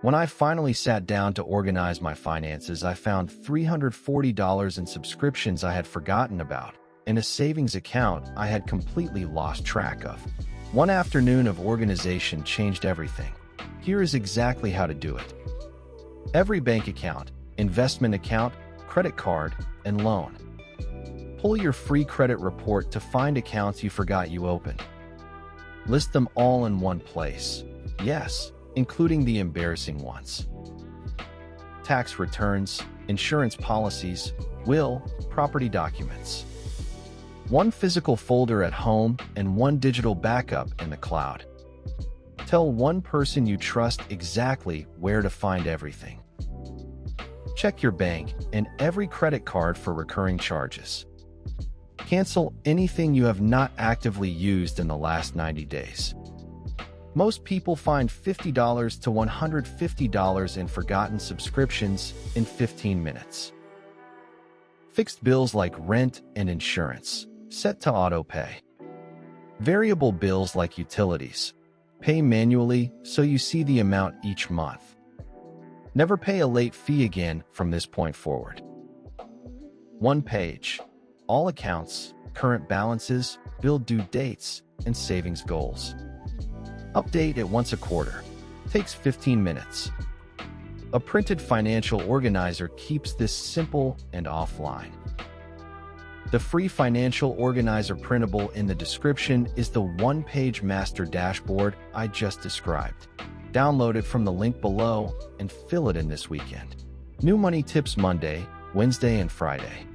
When I finally sat down to organize my finances, I found $340 in subscriptions I had forgotten about, and a savings account I had completely lost track of. One afternoon of organization changed everything. Here is exactly how to do it. Every bank account, investment account, credit card, and loan. Pull your free credit report to find accounts you forgot you opened. List them all in one place. Yes, including the embarrassing ones. Tax returns, insurance policies, will, property documents. One physical folder at home and one digital backup in the cloud. Tell one person you trust exactly where to find everything. Check your bank and every credit card for recurring charges. Cancel anything you have not actively used in the last 90 days. Most people find $50 to $150 in forgotten subscriptions in 15 minutes. Fixed bills like rent and insurance, set to autopay. Variable bills like utilities, pay manually so you see the amount each month. Never pay a late fee again from this point forward. One page, all accounts, current balances, bill due dates, and savings goals. Update it once a quarter. Takes 15 minutes. A printed financial organizer keeps this simple and offline. The free financial organizer printable in the description is the one-page master dashboard I just described. Download it from the link below and fill it in this weekend. New money tips Monday, Wednesday, and Friday.